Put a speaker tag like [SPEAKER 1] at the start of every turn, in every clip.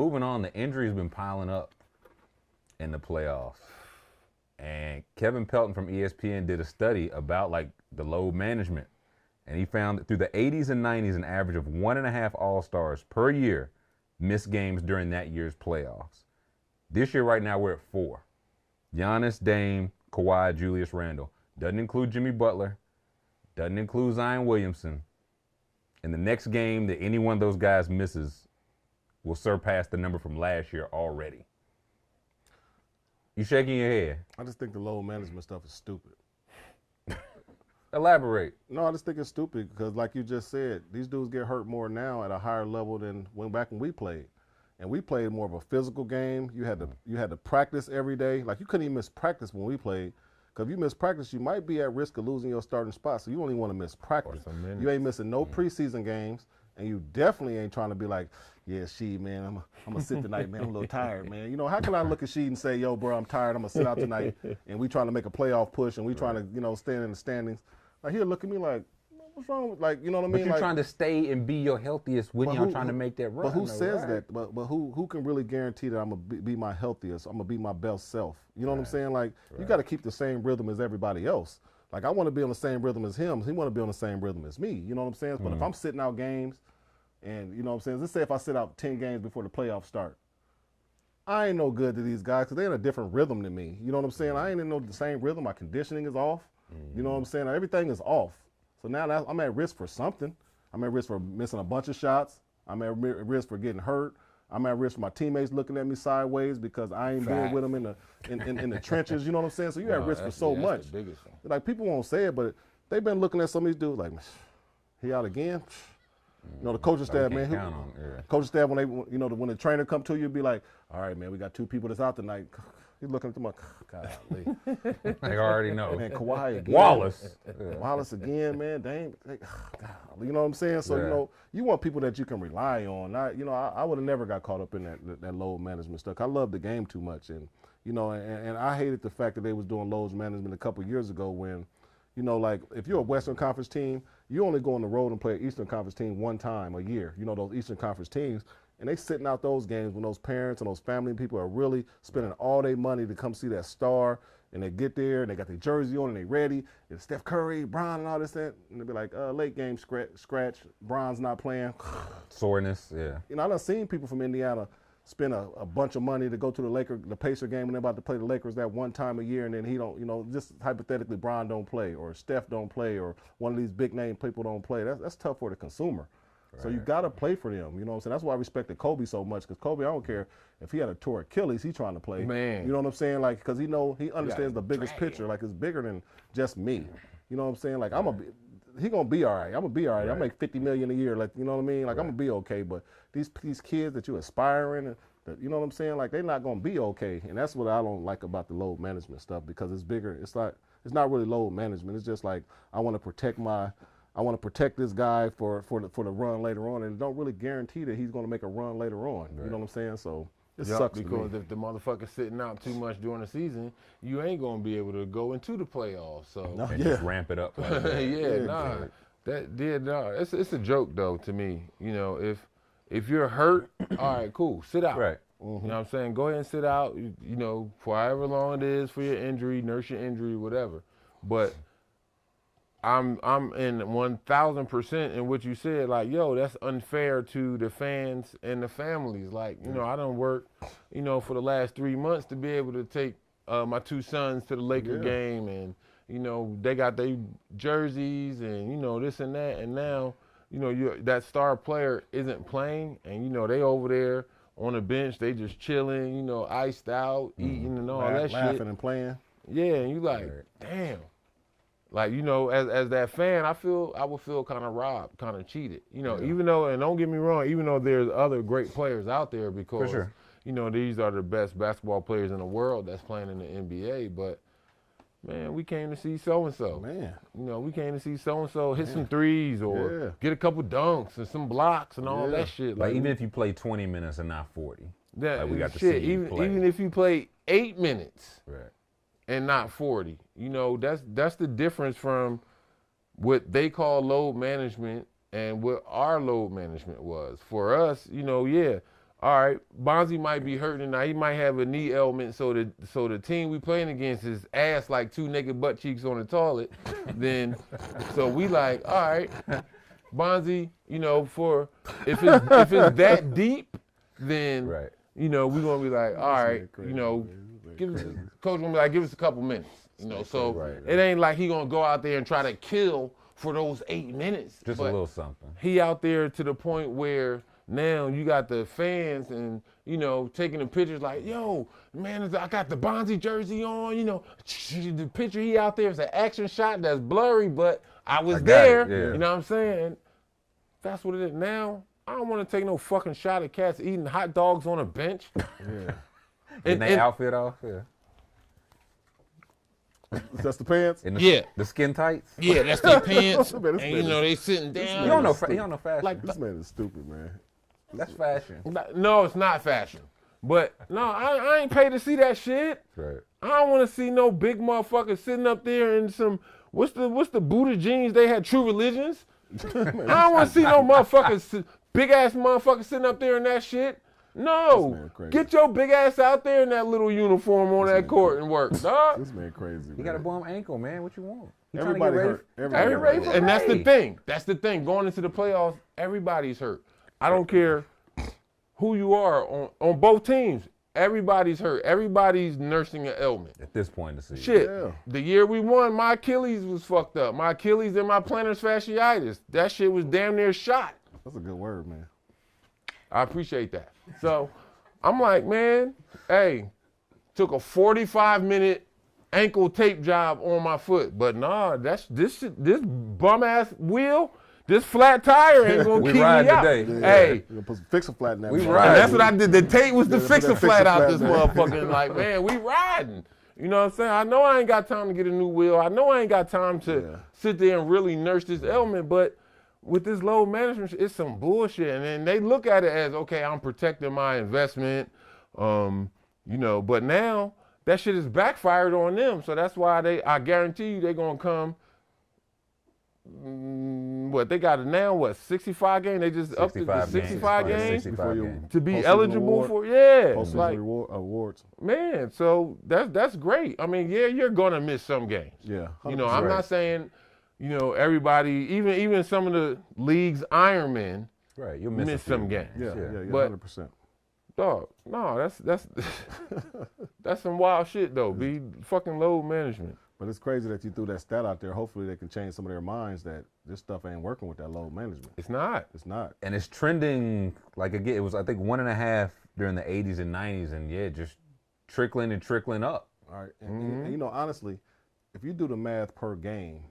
[SPEAKER 1] moving on, the injuries been piling up in the playoffs. And Kevin Pelton from ESPN did a study about like the load management. And he found that through the 80s and 90s, an average of 1.5 All-Stars per year missed games during that year's playoffs. This year, right now, we're at 4. Giannis, Dame, Kawhi, Julius Randle. Doesn't include Jimmy Butler. Doesn't include Zion Williamson. And the next game that any one of those guys misses will surpass the number from last year already. You shaking your head?
[SPEAKER 2] I just think the load management stuff is stupid.
[SPEAKER 1] Elaborate.
[SPEAKER 2] No, I just think it's stupid because, like you just said, these dudes get hurt more now at a higher level than back when we played, and we played more of a physical game. You had to practice every day. Like you couldn't even miss practice when we played, because if you miss practice, you might be at risk of losing your starting spot. So you don't even want to miss practice. You ain't missing no preseason games, and you definitely ain't trying to be like, yeah, Sheed, man, I'm gonna sit tonight, man. I'm a little tired, man. You know, how can I look at Sheed and say, yo, bro, I'm tired. I'm gonna sit out tonight, and we trying to make a playoff push, and we trying to, stand in the standings. Like he'll look at me like, what's wrong with, like, you know what I mean?
[SPEAKER 1] But you're
[SPEAKER 2] like,
[SPEAKER 1] trying to stay and be your healthiest when you're trying to make that run.
[SPEAKER 2] But who says that? But who can really guarantee that I'm gonna be my healthiest? I'm gonna be my best self. You know what I'm saying? Like you got to keep the same rhythm as everybody else. Like I want to be on the same rhythm as him. He want to be on the same rhythm as me. You know what I'm saying? But if I'm sitting out games, and you know what I'm saying, let's say if I sit out 10 games before the playoffs start, I ain't no good to these guys because they're in a different rhythm than me. You know what I'm saying? I ain't in the same rhythm. My conditioning is off. You know what I'm saying? Everything is off. So now I'm at risk for something. I'm at risk for missing a bunch of shots. I'm at risk for getting hurt. I'm at risk for my teammates looking at me sideways because I ain't been with them in the trenches. You know what I'm saying? So you're at risk for so much.
[SPEAKER 3] The biggest thing.
[SPEAKER 2] Like people won't say it, but they've been looking at some of these dudes like, he out again. You know, the coaching staff, man. Coaching staff, when when the trainer come to you, be like, all right, man, we got 2 people that's out tonight. He's looking at them like, golly.
[SPEAKER 1] They already know.
[SPEAKER 2] Man, Kawhi again.
[SPEAKER 1] Wallace.
[SPEAKER 2] Wallace again, man. Dang. You know what I'm saying? So, you want people that you can rely on. I would have never got caught up in that load management stuff. I love the game too much. And, and I hated the fact that they was doing load management a couple years ago when, like if you're a Western Conference team, you only go on the road and play an Eastern Conference team one time a year. Those Eastern Conference teams. And they sitting out those games when those parents and those family people are really spending all their money to come see that star. And they get there and they got their jersey on and they ready. And Steph Curry, Bron, and all this, that. And they be like, late game scratch. Bron's not playing.
[SPEAKER 1] Soreness, yeah.
[SPEAKER 2] I done seen people from Indiana spend a bunch of money to go to the Pacer game when they're about to play the Lakers that one time a year, and then he don't, just hypothetically, Bron don't play or Steph don't play or one of these big name people don't play. That's tough for the consumer. Right. So you got to play for them. You know what I'm saying? That's why I respected Kobe so much, because Kobe, I don't care if he had a torn Achilles, he's trying to play.
[SPEAKER 3] Man.
[SPEAKER 2] You know what I'm saying? Like, because he understands the biggest picture. Like, it's bigger than just me. You know what I'm saying? Like, he gonna be all right. I'm gonna be all right. I make $50 million a year. Like, you know what I mean? Like, I'm gonna be okay. But these kids that you aspiring, you know what I'm saying? Like, they're not gonna be okay. And that's what I don't like about the load management stuff, because it's bigger. It's not really load management. It's just like, I want to protect this guy for the run later on, and it don't really guarantee that he's going to make a run later on. Right. You know what I'm saying? So it sucks
[SPEAKER 3] because if the motherfucker's sitting out too much during the season, you ain't going to be able to go into the playoffs. So
[SPEAKER 1] just ramp it up. Like that.
[SPEAKER 3] It's a joke though to me. If you're hurt, all right, cool, sit out.
[SPEAKER 1] Right.
[SPEAKER 3] Mm-hmm. You know what I'm saying? Go ahead and sit out. For however long it is for your injury, nurse your injury, whatever. But I'm in 1,000% in what you said. Like, yo, that's unfair to the fans and the families. Like, I done worked, for the last 3 months to be able to take my 2 sons to the Laker game, and they got their jerseys and this and that, and now that star player isn't playing, and they over there on the bench, they just chilling, iced out, eating and all that shit,
[SPEAKER 2] laughing and playing.
[SPEAKER 3] Yeah, and you like, damn. Like, as that fan, I would feel kind of robbed, kind of cheated. Even though, and don't get me wrong, even though there's other great players out there, because, these are the best basketball players in the world that's playing in the NBA, but, man, we came to see so-and-so.
[SPEAKER 2] Man.
[SPEAKER 3] We came to see so-and-so hit some threes or get a couple dunks and some blocks and all that shit.
[SPEAKER 1] Like, even if you play 20 minutes and not 40.
[SPEAKER 3] That,
[SPEAKER 1] we got to see you play.
[SPEAKER 3] Even if you play 8 minutes.
[SPEAKER 1] Right.
[SPEAKER 3] And not 40. That's the difference from what they call load management and what our load management was. For us, all right, Bonzi might be hurting now. He might have a knee ailment, so the team we playing against is ass like 2 naked butt cheeks on the toilet. Then, so we like, all right, Bonzi, you know, for if it's that deep, then
[SPEAKER 1] Right.
[SPEAKER 3] you know we're gonna be like, all right,
[SPEAKER 2] crazy,
[SPEAKER 3] you know,
[SPEAKER 2] man.
[SPEAKER 3] coach gonna be like, give us a couple minutes, you know. So
[SPEAKER 1] Right.
[SPEAKER 3] it ain't like he gonna go out there and try to kill for those 8 minutes.
[SPEAKER 1] Just a
[SPEAKER 3] but
[SPEAKER 1] little something.
[SPEAKER 3] he out there to the point where now you got the fans and, you know, taking the pictures like, yo, man, I got the Bonzi jersey on, you know. The picture he out there is an action shot that's blurry, but I was
[SPEAKER 1] got
[SPEAKER 3] there.
[SPEAKER 1] it, yeah.
[SPEAKER 3] You know what I'm saying? That's what it is. Now, I don't want to take no fucking shot at cats eating hot dogs on a bench.
[SPEAKER 2] Yeah.
[SPEAKER 1] And they outfit off, yeah.
[SPEAKER 2] That's the pants.
[SPEAKER 1] And
[SPEAKER 3] Yeah.
[SPEAKER 1] The skin tights.
[SPEAKER 3] Yeah, that's their pants.
[SPEAKER 2] Man, this
[SPEAKER 3] And,
[SPEAKER 2] man
[SPEAKER 3] you know,
[SPEAKER 2] is-
[SPEAKER 3] they sitting down.
[SPEAKER 1] You don't know fashion.
[SPEAKER 3] Like,
[SPEAKER 2] This man is stupid, man.
[SPEAKER 1] That's fashion.
[SPEAKER 3] no, it's not fashion. But, no, I ain't paid to see that shit.
[SPEAKER 1] Right.
[SPEAKER 3] I don't want to see no big motherfucker sitting up there in some what's the Buddha jeans they had, True Religions. I don't want to see no motherfuckers, big ass motherfucker sitting up there in that shit.
[SPEAKER 2] This
[SPEAKER 3] No,
[SPEAKER 2] man crazy.
[SPEAKER 3] get your big ass out there in that little uniform on that court and work, dog.
[SPEAKER 2] This man crazy.
[SPEAKER 1] You
[SPEAKER 2] man.
[SPEAKER 1] got a bum ankle, man. What you want? You
[SPEAKER 2] Everybody hurt. Everybody
[SPEAKER 1] Everybody
[SPEAKER 2] hurt.
[SPEAKER 1] hurt.
[SPEAKER 3] And that's the
[SPEAKER 1] Hey.
[SPEAKER 3] thing. That's the thing. Going into the playoffs, everybody's hurt. I don't care who you are on both teams. Everybody's hurt. Everybody's nursing an ailment.
[SPEAKER 1] At this point in the season.
[SPEAKER 3] Shit,
[SPEAKER 2] Yeah.
[SPEAKER 3] the year we won, my Achilles was fucked up. My Achilles and my plantar fasciitis. That shit was damn near shot.
[SPEAKER 2] That's a good word, man.
[SPEAKER 3] I appreciate that. So I'm like, man, hey, took a 45-minute ankle tape job on my foot, but nah, this bum ass wheel, this flat tire ain't gonna
[SPEAKER 1] We
[SPEAKER 3] keep me
[SPEAKER 1] ride
[SPEAKER 3] out.
[SPEAKER 1] today.
[SPEAKER 3] Hey.
[SPEAKER 2] You're gonna fix a flat in that.
[SPEAKER 1] We
[SPEAKER 2] man.
[SPEAKER 1] ride.
[SPEAKER 3] And that's what I did. The tape was to
[SPEAKER 2] Yeah,
[SPEAKER 3] fix
[SPEAKER 2] put
[SPEAKER 3] a
[SPEAKER 2] that
[SPEAKER 3] flat out this
[SPEAKER 2] man.
[SPEAKER 3] motherfucker. Like, man, we riding. You know what I'm saying? I know I ain't got time to get a new wheel. I know I ain't got time to sit there and really nurse this ailment, but with this load management, it's some bullshit. And then they look at it as, okay, I'm protecting my investment, you know, but now that shit is backfired on them. So that's why I guarantee you they're going to come. They got it now, 65 games? They just upped it to 65 games?
[SPEAKER 1] 65
[SPEAKER 2] you-
[SPEAKER 1] games.
[SPEAKER 3] To be
[SPEAKER 2] Postseason
[SPEAKER 3] eligible
[SPEAKER 2] award.
[SPEAKER 3] for,
[SPEAKER 2] Postseason
[SPEAKER 3] like,
[SPEAKER 2] awards.
[SPEAKER 3] man, so that's great. I mean, yeah, you're gonna miss some games.
[SPEAKER 2] Yeah.
[SPEAKER 3] You know, I'm
[SPEAKER 2] 100%.
[SPEAKER 3] not saying, you know, everybody, even some of the league's Ironmen
[SPEAKER 1] Right. You'll
[SPEAKER 3] miss
[SPEAKER 1] a few
[SPEAKER 3] some games.
[SPEAKER 2] Yeah,
[SPEAKER 3] But-
[SPEAKER 2] 100%.
[SPEAKER 3] Dog, no, that's that's some wild shit though. Be fucking load management.
[SPEAKER 2] But it's crazy that you threw that stat out there. Hopefully they can change some of their minds that this stuff ain't working with that load management.
[SPEAKER 3] It's not.
[SPEAKER 2] It's not.
[SPEAKER 1] And it's trending, like, again, it was, I think, 1.5 during the 80s and 90s, and yeah, just trickling and trickling up.
[SPEAKER 2] All right. And you know, honestly, if you do the math per game,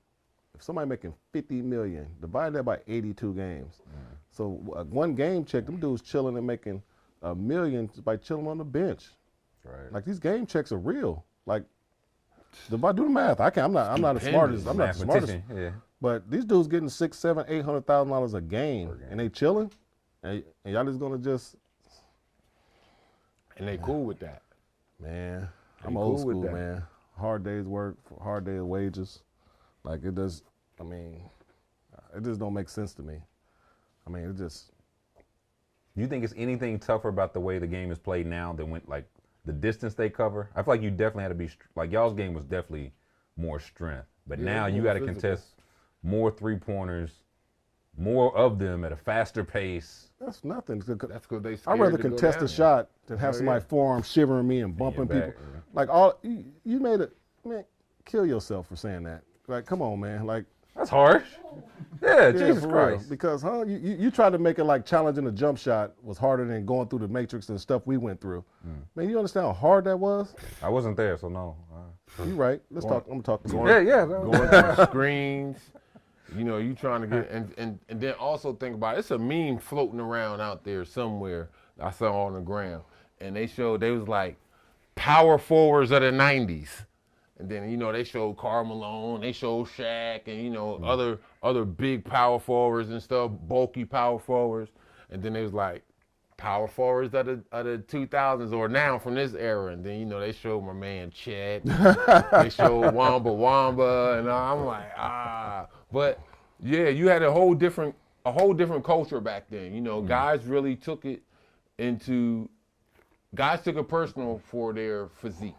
[SPEAKER 2] if somebody making 50 million, divide that by 82 games. So one game check, them dudes chilling and making $1 million by chilling on the bench.
[SPEAKER 1] Right.
[SPEAKER 2] Like, these game checks are real. Like, if I do the math, I can't. I'm not the smartest. I'm not the smartest.
[SPEAKER 1] Mathematician, yeah.
[SPEAKER 2] But these dudes getting $600,000, $700,000, $800,000 a game, and they chilling, and y'all just gonna just,
[SPEAKER 3] And they cool with that.
[SPEAKER 2] man. I'm
[SPEAKER 3] cool
[SPEAKER 2] old
[SPEAKER 3] with
[SPEAKER 2] school,
[SPEAKER 3] that.
[SPEAKER 2] man. Hard days work, hard day of wages. Like, it does. I mean, it just don't make sense to me. I mean, it just.
[SPEAKER 1] Do you think it's anything tougher about the way the game is played now than when, like, the distance they cover? I feel like you definitely had to be, like, y'all's game was definitely more strength. But
[SPEAKER 3] Yeah,
[SPEAKER 1] now you
[SPEAKER 3] more
[SPEAKER 1] got to
[SPEAKER 3] physical.
[SPEAKER 1] contest more three-pointers, more of them at a faster pace.
[SPEAKER 2] That's nothing.
[SPEAKER 3] That's because they
[SPEAKER 2] I'd
[SPEAKER 3] scared
[SPEAKER 2] rather
[SPEAKER 3] to go
[SPEAKER 2] contest
[SPEAKER 3] down
[SPEAKER 2] a
[SPEAKER 3] there.
[SPEAKER 2] shot than have
[SPEAKER 3] Oh,
[SPEAKER 2] somebody
[SPEAKER 3] yeah.
[SPEAKER 2] forearm shivering me and bumping
[SPEAKER 1] back,
[SPEAKER 2] people.
[SPEAKER 1] yeah.
[SPEAKER 2] Like, all you made it, man. Kill yourself for saying that. Like, come on, man. Like,
[SPEAKER 1] That's harsh. Yeah,
[SPEAKER 2] yeah,
[SPEAKER 1] Jesus
[SPEAKER 2] for real.
[SPEAKER 1] Christ.
[SPEAKER 2] Because you tried to make it like challenging a jump shot was harder than going through the matrix and stuff we went through. Man, you understand how hard that was?
[SPEAKER 1] I wasn't there, so no.
[SPEAKER 2] You right. Let's talk. I'm gonna talk to you.
[SPEAKER 1] Yeah.
[SPEAKER 3] Going through screens. You know, you trying to get and then also think about it, it's a meme floating around out there somewhere I saw on the ground. And they was like power forwards of the 90s. And then, you know, they showed Karl Malone, they showed Shaq and, you know, other big power forwards and stuff, bulky power forwards. And then they was like power forwards of the 2000s or now from this era. And then, you know, they showed my man Chet. They showed Wamba. And I'm like, But yeah, you had a whole different culture back then. You know, guys really took it into guys took it personal for their physique.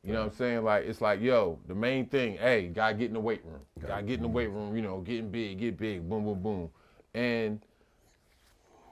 [SPEAKER 3] You know what I'm saying? Like, it's like, yo, the main thing, hey, gotta get in the weight room. Gotta get in the weight room, you know, getting big, get big, boom, boom, boom. And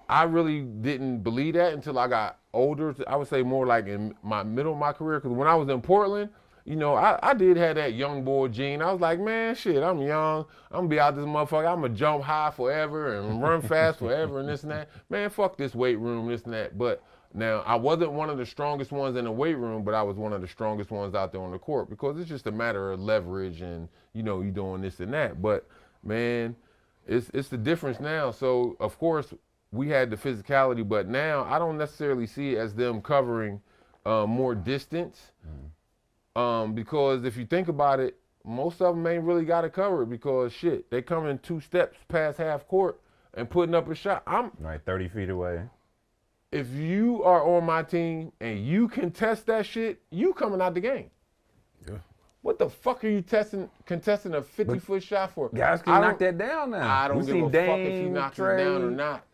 [SPEAKER 3] I really didn't believe that until I got older. I would say more like in my middle of my career, because when I was in Portland, you know, I did have that young boy gene. I was like, man, shit, I'm young. I'm gonna be out this motherfucker. I'm gonna jump high forever and run fast forever and this and that. Man, fuck this weight room, this and that. But now, I wasn't one of the strongest ones in the weight room, but I was one of the strongest ones out there on the court, because it's just a matter of leverage and, you know, you doing this and that. But, man, it's the difference now. So, of course, we had the physicality, but now I don't necessarily see it as them covering more distance. Because if you think about it, most of them ain't really got to cover it, because, shit, they coming 2 steps past half court and putting up a shot. I'm
[SPEAKER 1] Right, 30 feet away.
[SPEAKER 3] If you are on my team and you contest that shit, you coming out the game.
[SPEAKER 2] Yeah.
[SPEAKER 3] What the fuck are you contesting a 50-foot shot for?
[SPEAKER 1] Guys can knock that down now.
[SPEAKER 3] I don't give a fuck if he knocks it down or not.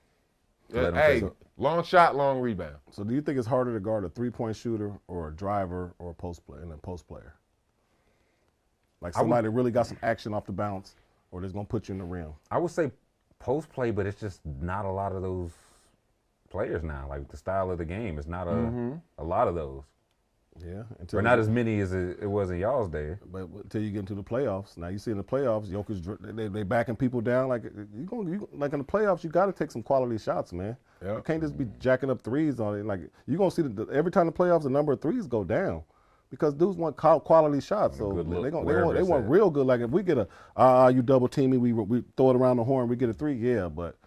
[SPEAKER 3] Hey, long shot, long rebound.
[SPEAKER 2] So do you think it's harder to guard a 3-point shooter or a driver or a post player and a post player? Like somebody that really got some action off the bounce, or that's gonna put you in the rim?
[SPEAKER 1] I would say post play, but it's just not a lot of those players now. Like the style of the game is not a lot of those.
[SPEAKER 2] Yeah.
[SPEAKER 1] Or not as many as it was in y'all's day.
[SPEAKER 2] But until you get into the playoffs, now you see in the playoffs, Jokic, they backing people down. Like like in the playoffs, you got to take some quality shots, man.
[SPEAKER 3] Yep.
[SPEAKER 2] You can't just be jacking up threes on it. Like you're gonna see every time the playoffs, the number of threes go down, because dudes want quality shots. So they want real good. Like if we get you double team me, we throw it around the horn, we get a 3, yeah. But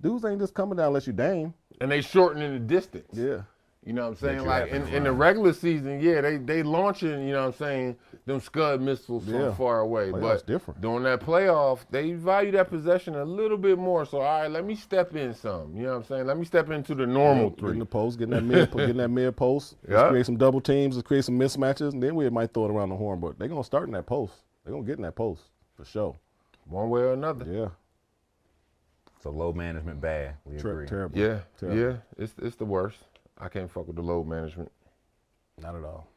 [SPEAKER 2] dudes ain't just coming down unless you Dame.
[SPEAKER 3] And they shortening the distance.
[SPEAKER 2] Yeah.
[SPEAKER 3] You know what I'm saying? Like in the regular season, yeah, they launching, you know what I'm saying, them Scud missiles from far away. But
[SPEAKER 2] different.
[SPEAKER 3] During that playoff, they value that possession a little bit more. So, all right, let me step in some. You know what I'm saying? Let me step into the normal 3.
[SPEAKER 2] Getting the post, getting that mid post. Let's create some double teams, let's create some mismatches, and then we might throw it around the horn. But they're going to start in that post. They're going to get in that post for sure.
[SPEAKER 3] One way or another.
[SPEAKER 2] Yeah.
[SPEAKER 1] So load management bad. We agree.
[SPEAKER 2] Terrible.
[SPEAKER 3] Yeah.
[SPEAKER 2] Terrible.
[SPEAKER 3] Yeah. It's the worst. I can't fuck with the load management.
[SPEAKER 2] Not at all.